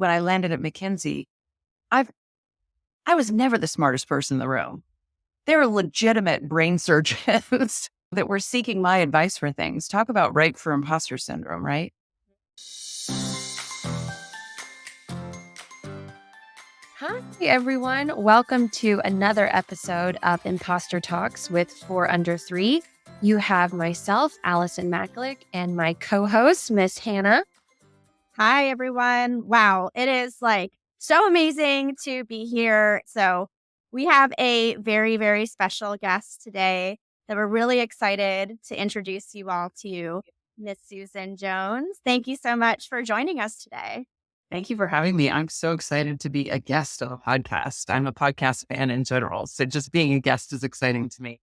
when I landed at McKinsey, I was never the smartest person in the room. They were legitimate brain surgeons that were seeking my advice for things. Talk about ripe for imposter syndrome, right? Hi, everyone. Welcome to another episode of Imposter Talks with 4 Under 3. You have myself, Allison Maklick, and my co-host, Miss Hannah. Hi, everyone. Wow. It is so amazing to be here. So we have a very, very special guest today that we're really excited to introduce you all to, Miss Susan Jones. Thank you so much for joining us today. Thank you for having me. I'm so excited to be a guest on a podcast. I'm a podcast fan in general, so just being a guest is exciting to me.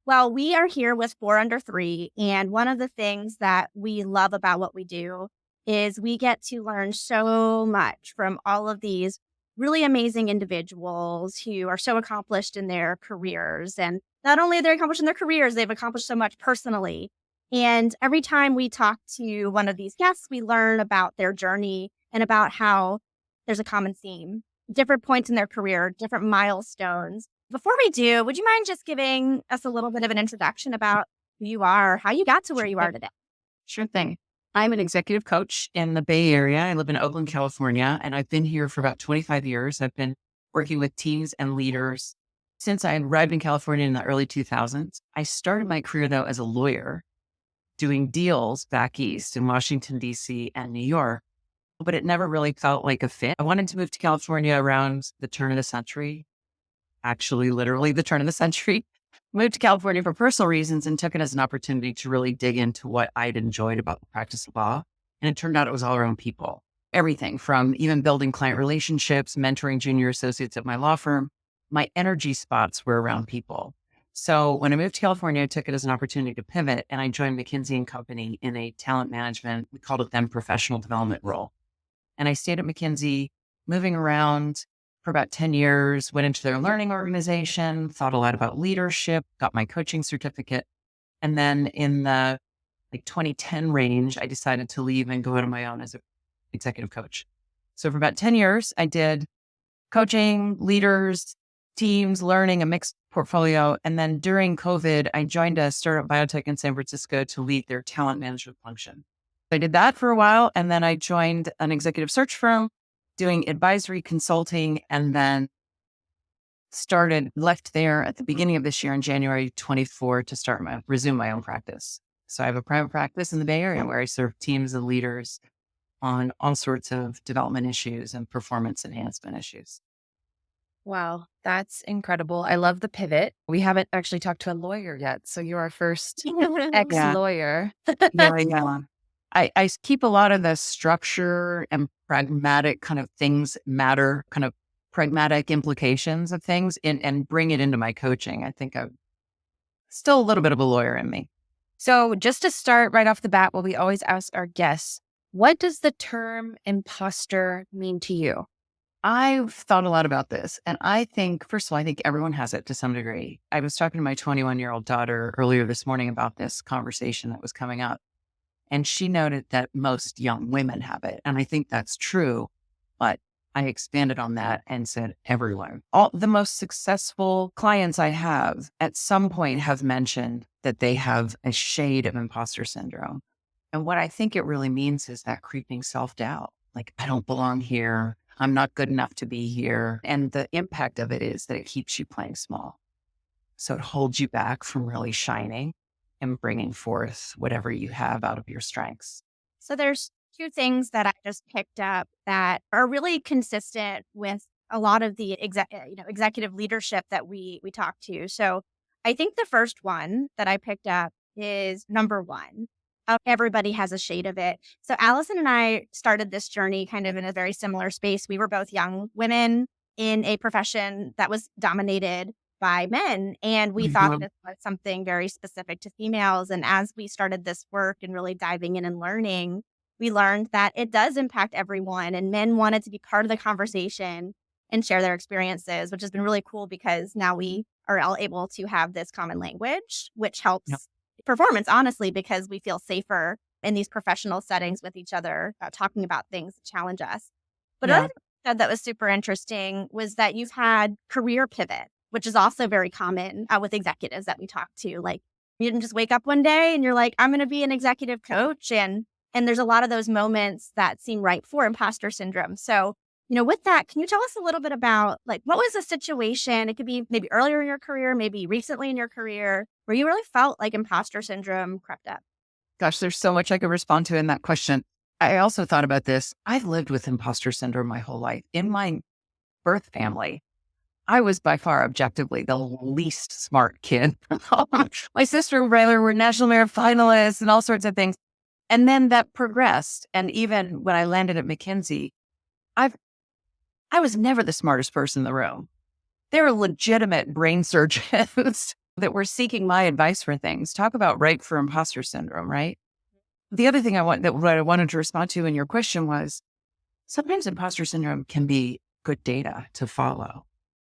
Well, we are here with 4 Under 3, and one of the things that we love about what we do is we get to learn so much from all of these really amazing individuals who are so accomplished in their careers. And not only are they accomplished in their careers, they've accomplished so much personally. And every time we talk to one of these guests, we learn about their journey and about how there's a common theme, different points in their career, different milestones. Before we do, would you mind just giving us a little bit of an introduction about who you are, how you got to where you are today? Sure thing. I'm an executive coach in the Bay Area. I live in Oakland, California, and I've been here for about 25 years. I've been working with teams and leaders since I arrived in California in the early 2000s. I started my career, though, as a lawyer doing deals back east in Washington, D.C. and New York, but it never really felt like a fit. I wanted to move to California around the turn of the century, actually, literally the turn of the century. Moved to California for personal reasons and took it as an opportunity to really dig into what I'd enjoyed about the practice of law. And it turned out it was all around people. Everything from even building client relationships, mentoring junior associates at my law firm. My energy spots were around people. So when I moved to California, I took it as an opportunity to pivot, and I joined McKinsey & Company in a talent management, we called it then professional development role. And I stayed at McKinsey, moving around for about 10 years, went into their learning organization, thought a lot about leadership, got my coaching certificate. And then in the 2010 range, I decided to leave and go out on my own as an executive coach. So for about 10 years, I did coaching, leaders, teams, learning, a mixed portfolio. And then during COVID, I joined a startup biotech in San Francisco to lead their talent management function. I did that for a while, and then I joined an executive search firm doing advisory consulting, and then left there at the beginning of this year in January 24 to resume my own practice. So I have a private practice in the Bay Area where I serve teams and leaders on all sorts of development issues and performance enhancement issues. Wow, that's incredible. I love the pivot. We haven't actually talked to a lawyer yet, so you're our first ex-lawyer. Yeah. I keep a lot of the structure and pragmatic kind of things matter, kind of pragmatic implications of things and bring it into my coaching. I think I'm still a little bit of a lawyer in me. So just to start right off the bat, what we always ask our guests, what does the term imposter mean to you? I've thought a lot about this, and I think, first of all, I think everyone has it to some degree. I was talking to my 21-year-old daughter earlier this morning about this conversation that was coming up. And she noted that most young women have it. And I think that's true. But I expanded on that and said, everyone, all the most successful clients I have at some point have mentioned that they have a shade of imposter syndrome. And what I think it really means is that creeping self-doubt. Like, I don't belong here. I'm not good enough to be here. And the impact of it is that it keeps you playing small. So it holds you back from really shining and bringing forth whatever you have out of your strengths. So there's two things that I just picked up that are really consistent with a lot of the executive leadership that we talk to. So I think the first one that I picked up is number one. Everybody has a shade of it. So Allison and I started this journey kind of in a very similar space. We were both young women in a profession that was dominated by men. And we thought this was something very specific to females. And as we started this work and really diving in and learning, we learned that it does impact everyone. And men wanted to be part of the conversation and share their Experiences, which has been really cool because now we are all able to have this common language, which helps performance, honestly, because we feel safer in these professional settings with each other, talking about things that challenge us. But another Yeah. thing you said that was super interesting was that you've had career pivot, which is also very common with executives that we talk to. Like you didn't just wake up one day and you're like, I'm going to be an executive coach. And there's a lot of those moments that seem ripe for imposter syndrome. So, with that, can you tell us a little bit about like what was the situation? It could be maybe earlier in your career, maybe recently in your career, where you really felt like imposter syndrome crept up. Gosh, there's so much I could respond to in that question. I also thought about this. I've lived with imposter syndrome my whole life. In my birth family, I was by far objectively the least smart kid. My sister and brother were national merit finalists and all sorts of things. And then that progressed. And even when I landed at McKinsey, I was never the smartest person in the room. There were legitimate brain surgeons that were seeking my advice for things. Talk about ripe for imposter syndrome, right? The other thing what I wanted to respond to in your question was sometimes imposter syndrome can be good data to follow.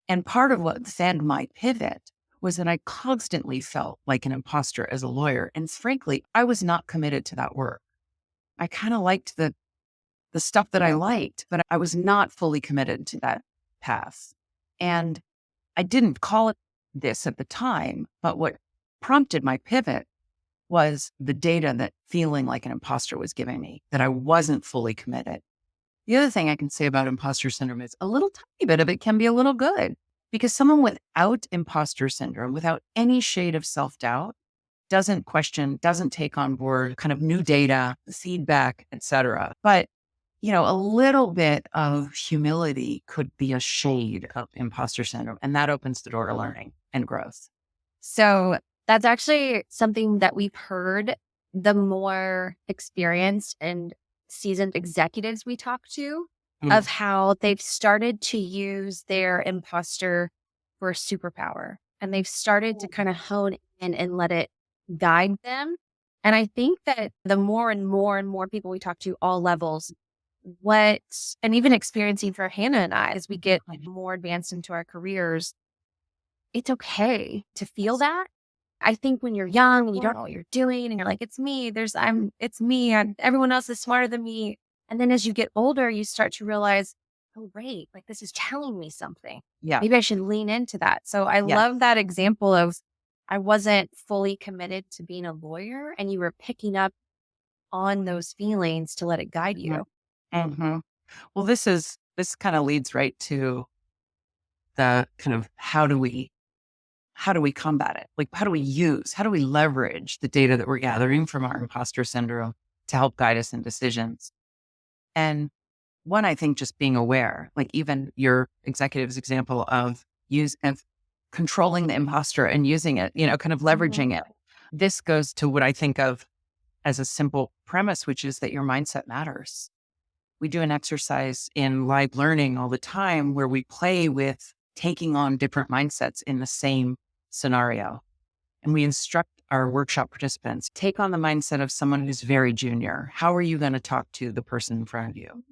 And part of what fed my pivot was that I constantly felt like an imposter as a lawyer. And frankly, I was not committed to that work. I kind of liked the stuff that I liked, but I was not fully committed to that path. And I didn't call it this at the time, but what prompted my pivot was the data that feeling like an imposter was giving me, that I wasn't fully committed. The other thing I can say about imposter syndrome is a little tiny bit of it can be a little good because someone without imposter syndrome, without any shade of self-doubt, doesn't question, doesn't take on board kind of new data, feedback, et cetera. But a little bit of humility could be a shade of imposter syndrome, and that opens the door to learning and growth. So that's actually something that we've heard the more experienced and seasoned executives we talk to of how they've started to use their imposter for a superpower. And they've started to kind of hone in and let it guide them. And I think that the more and more and more people we talk to, all levels, and even experiencing for Hannah and I, as we get more advanced into our careers, it's okay to feel that. I think when you're young and you don't know what you're doing and you're like, it's me, it's me, everyone else is smarter than me. And then as you get older, you start to realize, oh, wait, like this is telling me something. Yeah. Maybe I should lean into that. So I love that example of I wasn't fully committed to being a lawyer and you were picking up on those feelings to let it guide you. Mm-hmm. Well, this kind of leads right to the kind of how do we combat it? Like, how do we leverage the data that we're gathering from our imposter syndrome to help guide us in decisions? And one, I think just being aware, like even your executive's example of controlling the imposter and using it, kind of leveraging it. This goes to what I think of as a simple premise, which is that your mindset matters. We do an exercise in live learning all the time where we play with taking on different mindsets in the same scenario. And we instruct our workshop participants, take on the mindset of someone who's very junior. How are you going to talk to the person in front of you?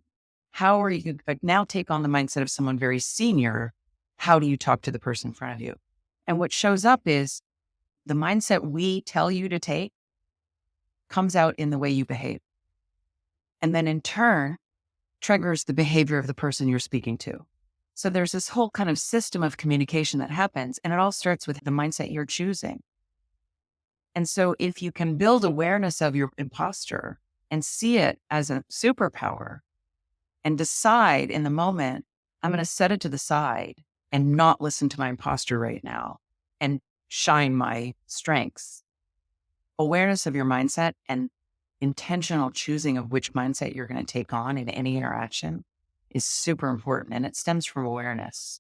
How are you now take on the mindset of someone very senior? How do you talk to the person in front of you? And what shows up is the mindset we tell you to take comes out in the way you behave. And then in turn, triggers the behavior of the person you're speaking to. So there's this whole kind of system of communication that happens, and it all starts with the mindset you're choosing. And so if you can build awareness of your imposter and see it as a superpower and decide in the moment, I'm going to set it to the side and not listen to my imposter right now and shine my strengths. Awareness of your mindset and intentional choosing of which mindset you're going to take on in any interaction is super important. And it stems from awareness,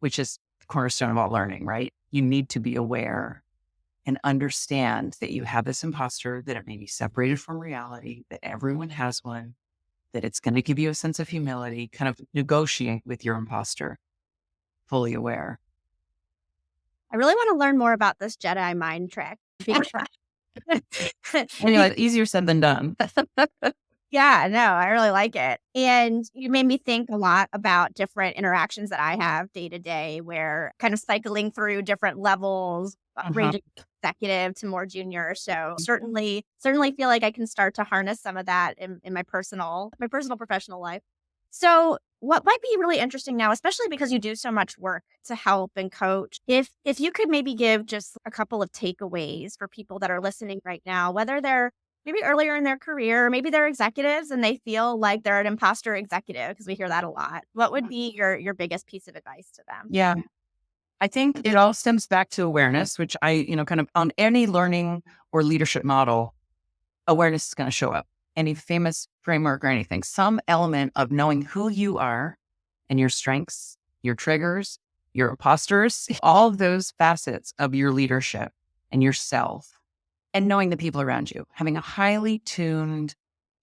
which is the cornerstone of all learning, right? You need to be aware and understand that you have this imposter, that it may be separated from reality, that everyone has one, that it's going to give you a sense of humility, kind of negotiate with your imposter, fully aware. I really want to learn more about this Jedi mind trick. Anyway, easier said than done. Yeah, no, I really like it. And you made me think a lot about different interactions that I have day to day where kind of cycling through different levels, ranging executive to more junior. So certainly feel like I can start to harness some of that in my personal professional life. So, what might be really interesting now, especially because you do so much work to help and coach, if you could maybe give just a couple of takeaways for people that are listening right now, whether they're maybe earlier in their career, maybe they're executives and they feel like they're an imposter executive because we hear that a lot. What would be your biggest piece of advice to them? Yeah. I think it all stems back to awareness, which kind of on any learning or leadership model, awareness is going to show up. Any famous framework or anything, some element of knowing who you are and your strengths, your triggers, your imposters, all of those facets of your leadership and yourself, and knowing the people around you, having a highly tuned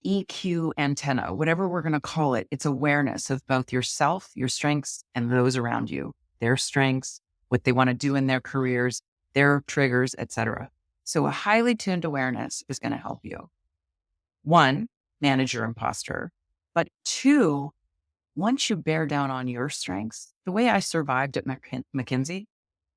EQ antenna, whatever we're going to call it. It's awareness of both yourself, your strengths, and those around you, their strengths, what they want to do in their careers, their triggers, etc. So a highly tuned awareness is going to help you. One, manage your imposter. But two, once you bear down on your strengths, the way I survived at McKinsey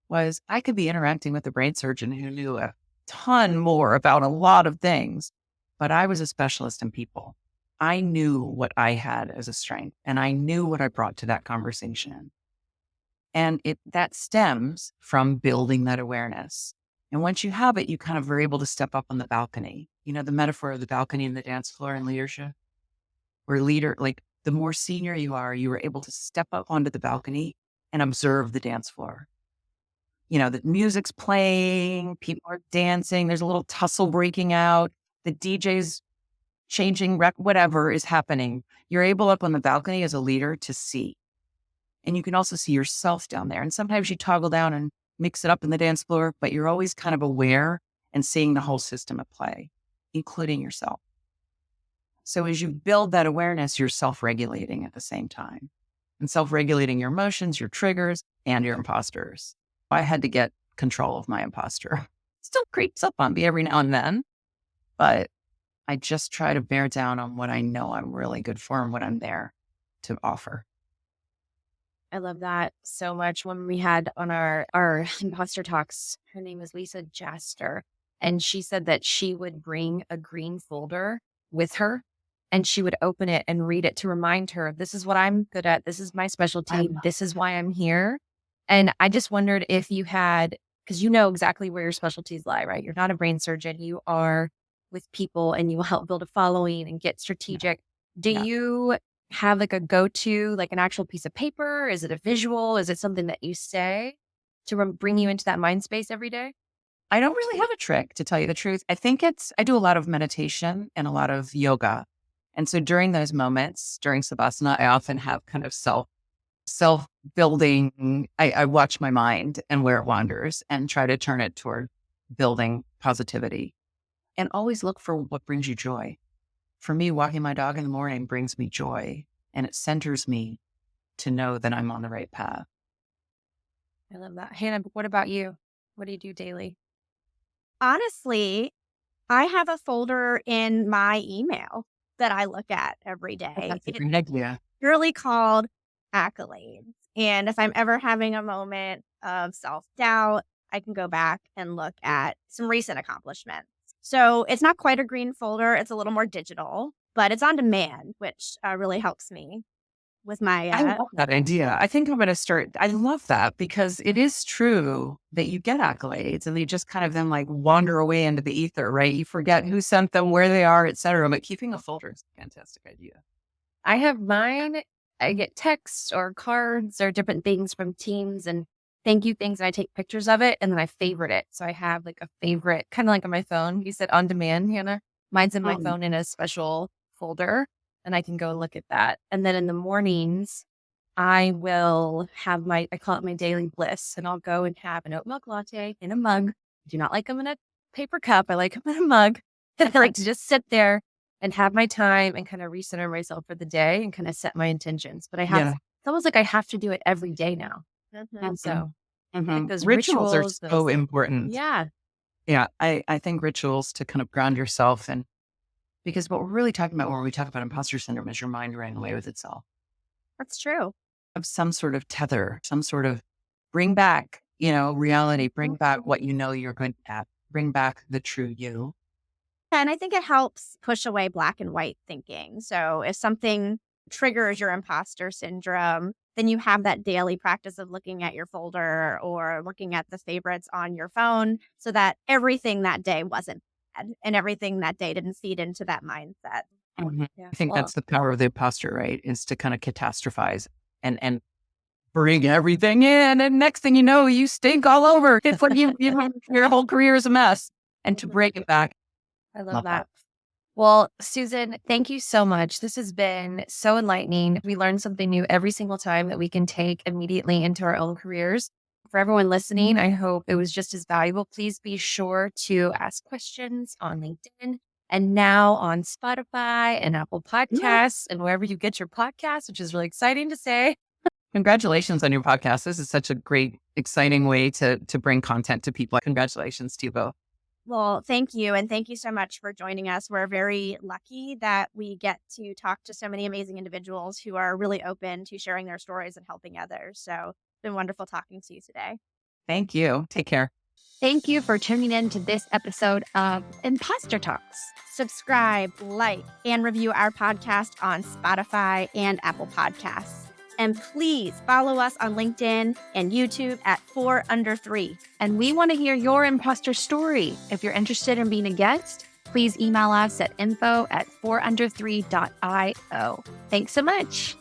was I could be interacting with a brain surgeon who knew a ton more about a lot of things, but I was a specialist in people. I knew what I had as a strength and I knew what I brought to that conversation. And that stems from building that awareness. And once you have it, you kind of are able to step up on the balcony. You know, the metaphor of the balcony and the dance floor in leadership, where like the more senior you are able to step up onto the balcony and observe the dance floor. You know, the music's playing, people are dancing, there's a little tussle breaking out, the DJ's changing, whatever is happening. You're able up on the balcony as a leader to see. And you can also see yourself down there. And sometimes you toggle down and mix it up in the dance floor, but you're always kind of aware and seeing the whole system at play, including yourself. So as you build that awareness, you're self-regulating at the same time and self-regulating your emotions, your triggers, and your imposters. I had to get control of my imposter. Still creeps up on me every now and then, but I just try to bear down on what I know I'm really good for and what I'm there to offer. I love that so much. When we had on our imposter talks, her name is Lisa Jaster, and she said that she would bring a green folder with her and she would open it and read it to remind her, this is what I'm good at. This is my specialty. This is why I'm here. And I just wondered if you had, because you know exactly where your specialties lie, right? You're not a brain surgeon. You are with people and you will help build a following and get strategic. Do you have like a go-to, like an actual piece of paper? Is it a visual? Is it something that you say to bring you into that mind space every day? I don't really have a trick, to tell you the truth. I think I do a lot of meditation and a lot of yoga. And so during those moments, during Savasana, I often have kind of self-building. I watch my mind and where it wanders and try to turn it toward building positivity and always look for what brings you joy. For me, walking my dog in the morning brings me joy and it centers me to know that I'm on the right path. I love that. Hannah, what about you? What do you do daily? Honestly, I have a folder in my email that I look at every day. That's a great idea. Purely called accolades. And if I'm ever having a moment of self-doubt, I can go back and look at some recent accomplishments. So it's not quite a green folder. It's a little more digital, but it's on demand, which really helps me with my. I love that idea. I think I'm going to start. I love that because it is true that you get accolades and you just kind of then like wander away into the ether, right? You forget who sent them, where they are, et cetera. But keeping a folder is a fantastic idea. I have mine. I get texts or cards or different things from teams and thank you things. And I take pictures of it and then I favorite it. So I have like a favorite, kind of like on my phone. You said on demand, Hannah. Mine's in my phone in a special folder and I can go look at that. And then in the mornings, I will have I call it my daily bliss, and I'll go and have an oat milk latte in a mug. I do not like them in a paper cup. I like them in a mug. And I like to just sit there and have my time and kind of recenter myself for the day and kind of set my intentions. But it's almost like I have to do it every day now. Mm-hmm. And so I think those rituals are so important. Yeah. Yeah. I think rituals to kind of ground yourself because what we're really talking about when we talk about imposter syndrome is your mind running away with itself. That's true. Of some sort of tether, some sort of bring back, reality, bring back what you know you're good at, bring back the true you. And I think it helps push away black and white thinking. So if something triggers your imposter syndrome, then you have that daily practice of looking at your folder or looking at the favorites on your phone so that everything that day wasn't bad and everything that day didn't feed into that mindset. Mhm. Yeah. I think Well, that's the power of the imposter, right? Is to kind of catastrophize and bring everything in, and next thing you know, you stink all over. It's like your whole career is a mess, and to break it back, I love love that. that. Well, Susan, thank you so much. This has been so enlightening. We learn something new every single time that we can take immediately into our own careers. For everyone listening, I hope it was just as valuable. Please be sure to ask questions on LinkedIn and now on Spotify and Apple Yeah. Podcasts and wherever you get your podcasts, which is really exciting to say. Congratulations on your podcast. This is such a great, exciting way to bring content to people. Congratulations to you both. Well, thank you. And thank you so much for joining us. We're very lucky that we get to talk to so many amazing individuals who are really open to sharing their stories and helping others. So it's been wonderful talking to you today. Thank you. Take care. Thank you for tuning in to this episode of Imposter Talks. Subscribe, like, and review our podcast on Spotify and Apple Podcasts. And please follow us on LinkedIn and YouTube at 4under3. And we want to hear your imposter story. If you're interested in being a guest, please email us at info@4under3.io. Thanks so much.